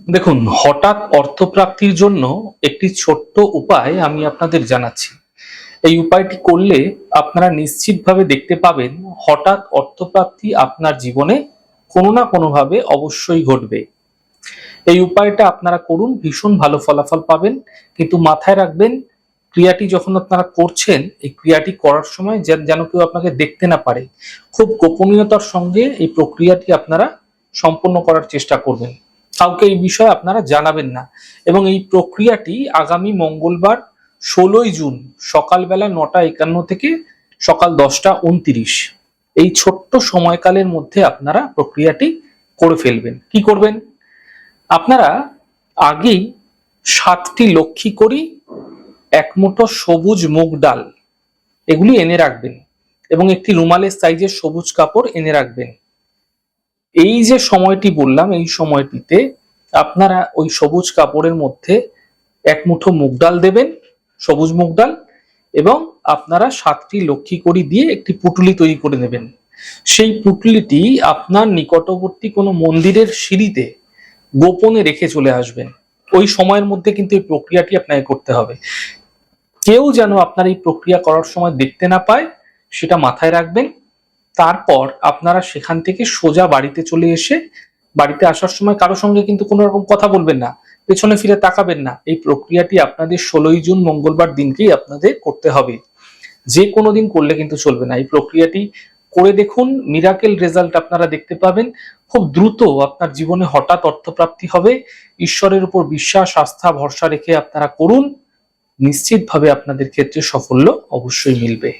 দেখুন, হঠাৎ অর্থপ্রাপ্তির জন্য একটি ছোট্ট উপায় আমি আপনাদের জানাচ্ছি। এই উপায়টি করলে আপনারা নিশ্চিতভাবে দেখতে পাবেন হঠাৎ অর্থপ্রাপ্তি আপনার জীবনে কোনো না কোনোভাবে অবশ্যই ঘটবে। এই উপায়টা আপনারা করুন, ভীষণ ভালো ফলাফল পাবেন। কিন্তু মাথায় রাখবেন, ক্রিয়াটি যখন আপনারা করছেন, এই ক্রিয়াটি করার সময় যেন কেউ আপনাকে দেখতে না পারে। খুব গোপনীয়তার সঙ্গে এই প্রক্রিয়াটি আপনারা সম্পন্ন করার চেষ্টা করবেন। কাউকে এই বিষয়ে আপনারা জানাবেন না। এবং এই প্রক্রিয়াটি আগামী মঙ্গলবার 16ই জুন সকালবেলা 9:51 থেকে সকাল 10:29 এই ছোট্ট সময়কালের মধ্যে আপনারা প্রক্রিয়াটি করে ফেলবেন। কি করবেন? আপনারা আগেই 7টি লক্ষ্মী করি, এক মুঠো সবুজ মুগ ডাল এগুলি এনে রাখবেন এবং একটি রুমালের সাইজের সবুজ কাপড় এনে রাখবেন। এই যে সময়টি বললাম, এই সময়টিতে আপনারা ওই সবুজ কাপড়ের মধ্যে এক মুঠো মুগ ডাল দেবেন, সবুজ মুগ ডাল, এবং আপনারা 7টি লক্ষ্মী কড়ি দিয়ে একটি পুঁটুলি তৈরি করে নেবেন। সেই পুঁটুলিটি আপনার নিকটবর্তী কোনো মন্দিরের সিঁড়িতে গোপনে রেখে চলে আসবেন। ওই সময়ের মধ্যে কিন্তু এই প্রক্রিয়াটি আপনাকে করতে হবে। কেউ যেন আপনার এই প্রক্রিয়া করার সময় দেখতে না পায়, সেটা মাথায় রাখবেন। তারপর আপনারা সেখান থেকে সোজা বাড়িতে চলে এসে, বাড়িতে আসার সময় কারো সঙ্গে কিন্তু কোনো রকম কথা বলবেন না, পেছনে ফিরে তাকাবেন না। এই প্রক্রিয়াটি আপনাদের 16ই জুন মঙ্গলবার দিনকেই আপনাদের করতে হবে। যে কোনো দিন করলে কিন্তু চলবে না। এই প্রক্রিয়াটি করে দেখুন, মিরাকেল রেজাল্ট আপনারা দেখতে পাবেন। খুব দ্রুত আপনার জীবনে হঠাৎ অর্থপ্রাপ্তি হবে। ঈশ্বরের উপর বিশ্বাস, আস্থা, ভরসা রেখে আপনারা করুন। নিশ্চিতভাবে আপনাদের ক্ষেত্রে সাফল্য অবশ্যই মিলবে।